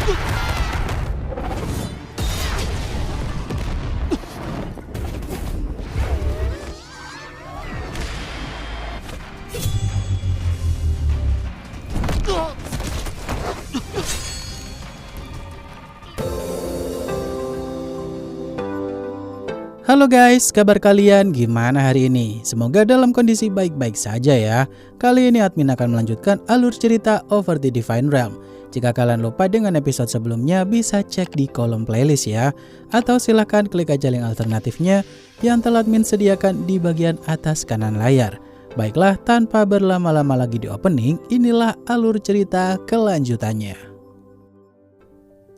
Halo guys, kabar kalian gimana hari ini? Semoga dalam kondisi baik-baik saja ya. Kali ini admin akan melanjutkan alur cerita Over the Divine Realm. Jika kalian lupa dengan episode sebelumnya, bisa cek di kolom playlist ya. Atau silahkan klik aja link alternatifnya yang telah admin sediakan di bagian atas kanan layar. Baiklah, tanpa berlama-lama lagi di opening, inilah alur cerita kelanjutannya.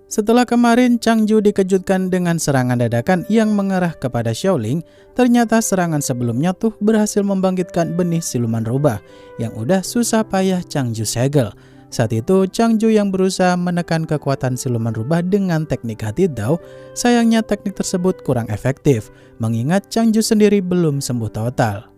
Setelah kemarin Changju dikejutkan dengan serangan dadakan yang mengarah kepada Xiaoling, ternyata serangan sebelumnya tuh berhasil membangkitkan benih siluman rubah yang udah susah payah Changju segel. Saat itu Changju yang berusaha menekan kekuatan siluman rubah dengan teknik hati Dao, sayangnya teknik tersebut kurang efektif, mengingat Changju sendiri belum sembuh total.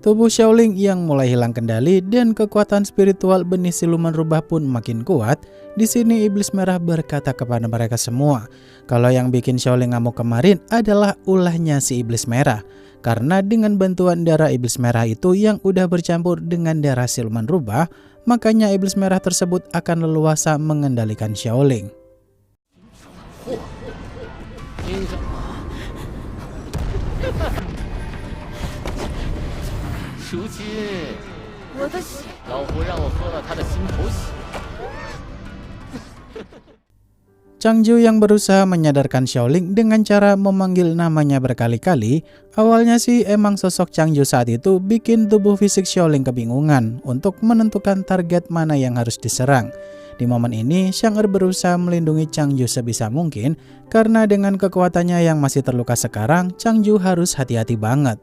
Tubuh Xiaoling yang mulai hilang kendali dan kekuatan spiritual benih siluman rubah pun makin kuat. Di sini iblis merah berkata kepada mereka semua, kalau yang bikin Xiaoling ngamuk kemarin adalah ulahnya si iblis merah. Karena dengan bantuan darah iblis merah itu yang udah bercampur dengan darah siluman rubah, makanya iblis merah tersebut akan leluasa mengendalikan Xiaoling. Changju yang berusaha menyadarkan Xiaoling dengan cara memanggil namanya berkali-kali. Awalnya sih emang sosok Changju saat itu bikin tubuh fisik Xiaoling kebingungan untuk menentukan target mana yang harus diserang. Di momen ini, Xiang'er berusaha melindungi Changju sebisa mungkin karena dengan kekuatannya yang masih terluka sekarang, Changju harus hati-hati banget.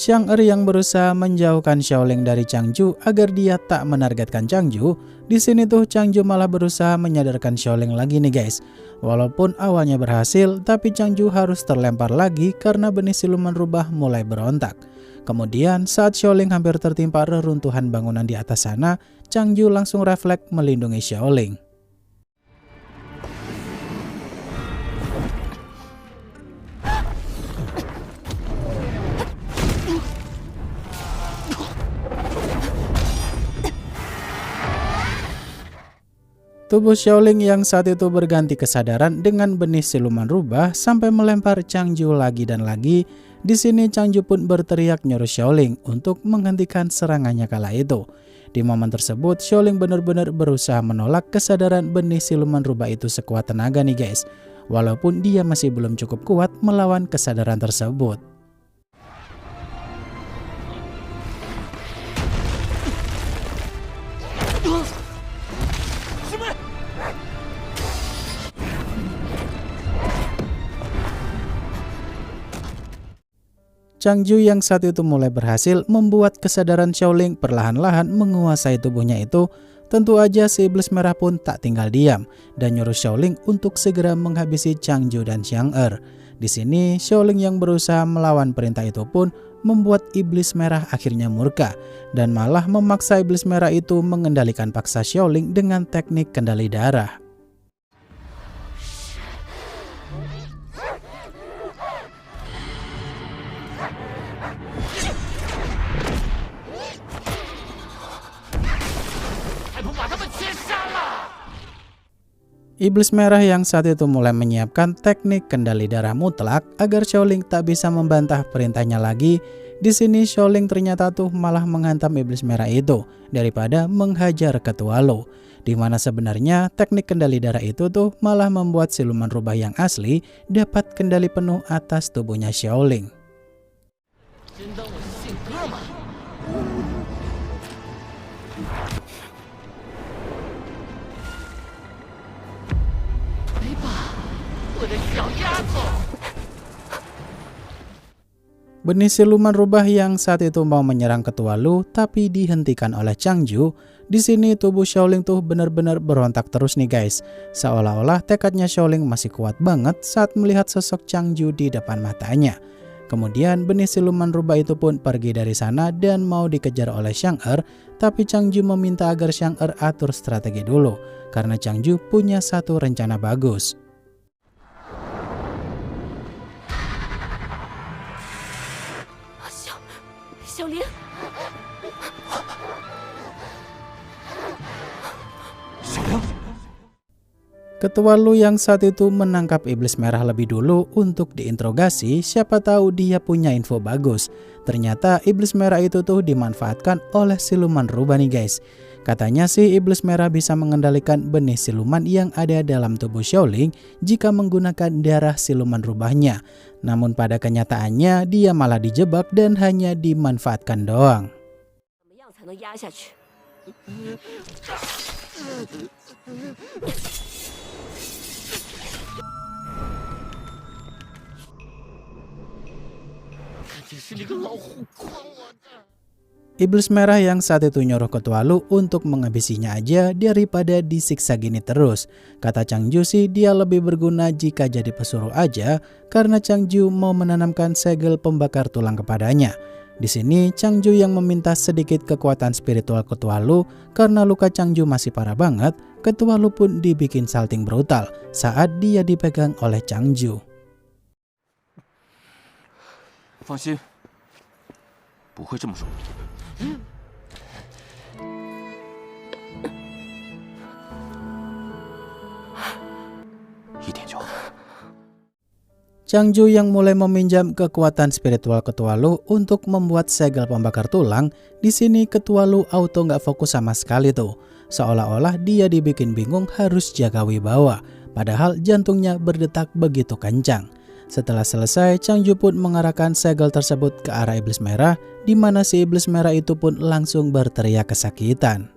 Xiang'er yang berusaha menjauhkan Xiaoling dari Changju agar dia tak menargetkan Changju. Di sini tuh Changju malah berusaha menyadarkan Xiaoling lagi nih guys. Walaupun awalnya berhasil, tapi Changju harus terlempar lagi karena benih siluman rubah mulai berontak. Kemudian saat Xiaoling hampir tertimpa reruntuhan bangunan di atas sana, Changju langsung refleks melindungi Xiaoling. Tubuh Xiaoling yang saat itu berganti kesadaran dengan benih siluman rubah sampai melempar Changju lagi dan lagi. Di sini Changju pun berteriak nyuruh Xiaoling untuk menghentikan serangannya kala itu. Di momen tersebut Xiaoling benar-benar berusaha menolak kesadaran benih siluman rubah itu sekuat tenaga nih guys. Walaupun dia masih belum cukup kuat melawan kesadaran tersebut. Changju yang saat itu mulai berhasil membuat kesadaran Xiaoling perlahan-lahan menguasai tubuhnya itu. Tentu aja si iblis merah pun tak tinggal diam dan nyuruh Xiaoling untuk segera menghabisi Changju dan Xiang'er. Di sini Xiaoling yang berusaha melawan perintah itu pun membuat iblis merah akhirnya murka dan malah memaksa iblis merah itu mengendalikan paksa Xiaoling dengan teknik kendali darah. Iblis merah yang saat itu mulai menyiapkan teknik kendali darah mutlak agar Xiaoling tak bisa membantah perintahnya lagi. Di sini Xiaoling ternyata tuh malah menghantam iblis merah itu daripada menghajar ketua Lo. Di mana sebenarnya teknik kendali darah itu tuh malah membuat siluman rubah yang asli dapat kendali penuh atas tubuhnya Xiaoling. Benih siluman rubah yang saat itu mau menyerang ketua Lu tapi dihentikan oleh Changju. Di sini tubuh Xiaoling tuh benar-benar berontak terus nih guys. Seolah-olah tekadnya Xiaoling masih kuat banget saat melihat sosok Changju di depan matanya. Kemudian benih siluman rubah itu pun pergi dari sana dan mau dikejar oleh Xiang'er, tapi Changju meminta agar Xiang'er atur strategi dulu karena Changju punya satu rencana bagus. Ketua Lu yang saat itu menangkap iblis merah lebih dulu untuk diinterogasi, siapa tahu dia punya info bagus. Ternyata iblis merah itu tuh dimanfaatkan oleh siluman rubah nih guys. Katanya sih iblis merah bisa mengendalikan benih siluman yang ada dalam tubuh Xiaoling jika menggunakan darah siluman rubahnya. Namun pada kenyataannya dia malah dijebak dan hanya dimanfaatkan doang. Iblis merah yang saat itu nyuruh ketua Lu untuk menghabisinya aja daripada disiksa gini terus. Kata Changju sih dia lebih berguna jika jadi pesuruh aja karena Changju mau menanamkan segel pembakar tulang kepadanya. Di sini Changju yang meminta sedikit kekuatan spiritual ketua Lu karena luka Changju masih parah banget. Ketua Lu pun dibikin salting brutal saat dia dipegang oleh Changju. 放心，不会这么说。一点就好。 Changju yang mulai meminjam kekuatan spiritual ketua Lu untuk membuat segel pembakar tulang. Di sini ketua Lu auto nggak fokus sama sekali tuh. Seolah-olah dia dibikin bingung harus jaga wibawa. Padahal jantungnya berdetak begitu kencang. Setelah selesai, Changju pun mengarahkan segel tersebut ke arah iblis merah, di mana si iblis merah itu pun langsung berteriak kesakitan.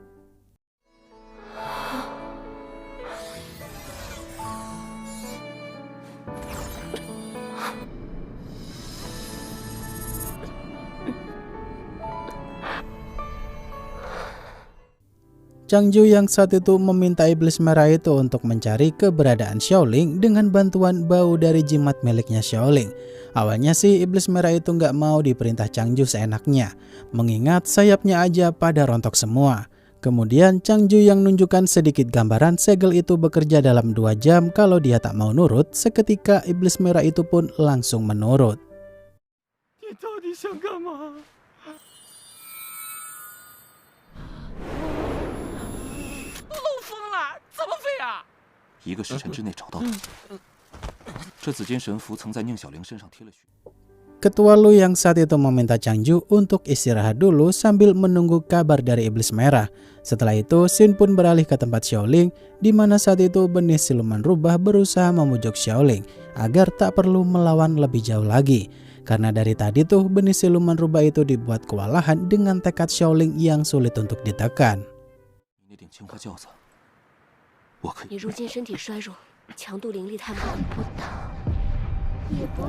Changju yang saat itu meminta iblis merah itu untuk mencari keberadaan Xiaoling dengan bantuan bau dari jimat miliknya Xiaoling. Awalnya sih iblis merah itu nggak mau diperintah Changju seenaknya, mengingat sayapnya aja pada rontok semua. Kemudian Changju yang nunjukkan sedikit gambaran segel itu bekerja dalam 2 jam. Kalau dia tak mau nurut, seketika iblis merah itu pun langsung menurut. Ketua Lu yang saat itu meminta Changju untuk istirahat dulu sambil menunggu kabar dari iblis merah. Setelah itu, Xin pun beralih ke tempat Xiaoling, di mana saat itu benih siluman rubah berusaha memujuk Xiaoling agar tak perlu melawan lebih jauh lagi. Karena dari tadi tuh benih siluman rubah itu dibuat kewalahan dengan tekad Xiaoling yang sulit untuk ditekan. 你如今身体衰弱，强度灵力太猛，不打也不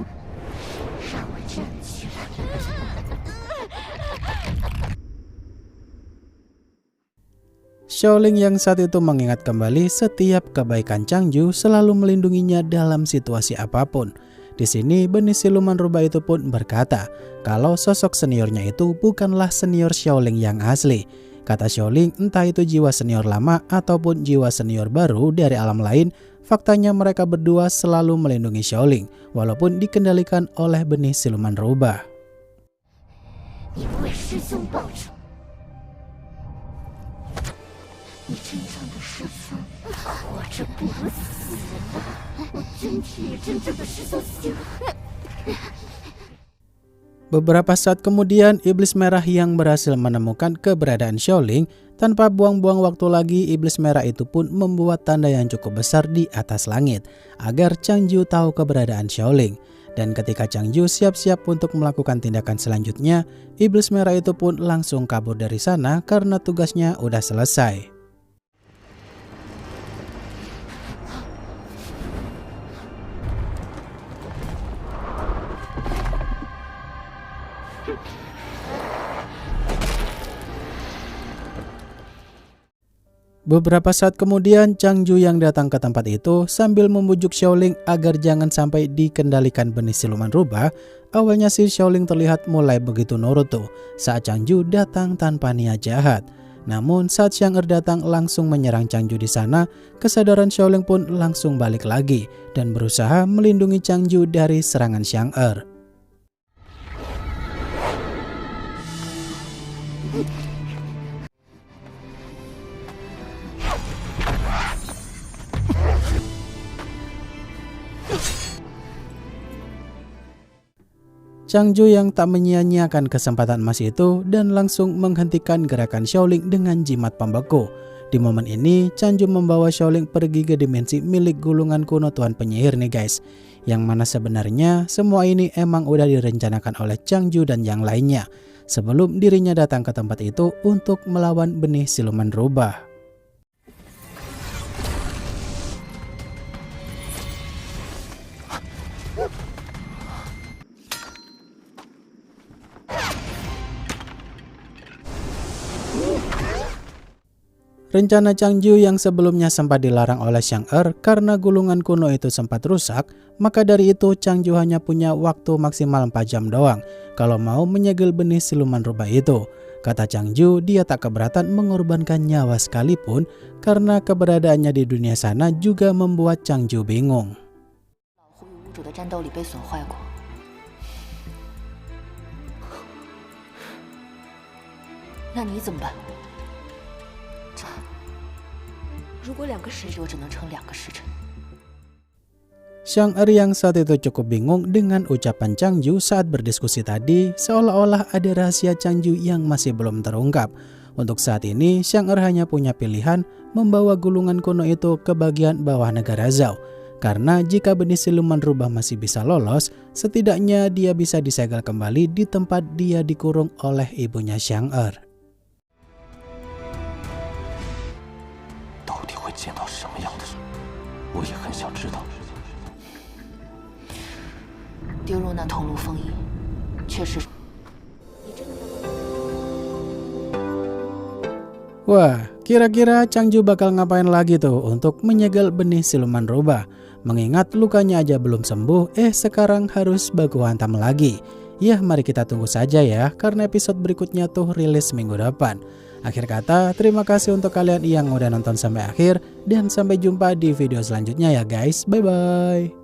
让我站起来。Xiaoling yang saat itu mengingat kembali setiap kebaikan Changju selalu melindunginya dalam situasi apapun. Di sini benih siluman rubah itu pun berkata kalau sosok seniornya itu bukanlah senior Xiaoling yang asli. Kata Xiaoling, entah itu jiwa senior lama ataupun jiwa senior baru dari alam lain, faktanya mereka berdua selalu melindungi Xiaoling, walaupun dikendalikan oleh benih siluman rubah. Beberapa saat kemudian, iblis merah yang berhasil menemukan keberadaan Xiaoling. Tanpa buang-buang waktu lagi, iblis merah itu pun membuat tanda yang cukup besar di atas langit agar Changju tahu keberadaan Xiaoling. Dan ketika Changju siap-siap untuk melakukan tindakan selanjutnya, iblis merah itu pun langsung kabur dari sana karena tugasnya udah selesai. Beberapa saat kemudian, Changju yang datang ke tempat itu sambil membujuk Xiaoling agar jangan sampai dikendalikan benih siluman rubah. Awalnya si Xiaoling terlihat mulai begitu nurut tuh saat Changju datang tanpa niat jahat. Namun saat Xiang datang langsung menyerang Changju di sana, kesadaran Xiaoling pun langsung balik lagi dan berusaha melindungi Changju dari serangan Xiang. Changju yang tak menyia-nyiakan kesempatan emas itu dan langsung menghentikan gerakan Xiaoling dengan jimat pembeku. Di momen ini, Changju membawa Xiaoling pergi ke dimensi milik gulungan kuno Tuan Penyihir nih guys. Yang mana sebenarnya semua ini emang udah direncanakan oleh Changju dan yang lainnya sebelum dirinya datang ke tempat itu untuk melawan benih siluman rubah. Rencana Changju yang sebelumnya sempat dilarang oleh Xiang karena gulungan kuno itu sempat rusak, maka dari itu Changju hanya punya waktu maksimal 4 jam doang kalau mau menyegel benih siluman rubah itu. Kata Changju, dia tak keberatan mengorbankan nyawa sekalipun karena keberadaannya di dunia sana juga membuat Changju bingung. Xiang yang saat itu cukup bingung dengan ucapan Changju saat berdiskusi tadi, seolah-olah ada rahasia Changju yang masih belum terungkap. Untuk saat ini, Xiang hanya punya pilihan membawa gulungan kuno itu ke bagian bawah negara Zhao. Karena jika benih siluman rubah masih bisa lolos, setidaknya dia bisa disegel kembali di tempat dia dikurung oleh ibunya Xiang. 见到什么样的人，我也很想知道。丢入那桐庐封印，确实。Wah, kira-kira Changju bakal ngapain lagi tuh untuk menyegel benih siluman rubah? Mengingat lukanya aja belum sembuh, sekarang harus baku hantam lagi. Ya, mari kita tunggu saja ya, karena episode berikutnya tuh rilis minggu depan. Akhir kata, terima kasih untuk kalian yang udah nonton sampai akhir dan sampai jumpa di video selanjutnya ya guys. Bye bye.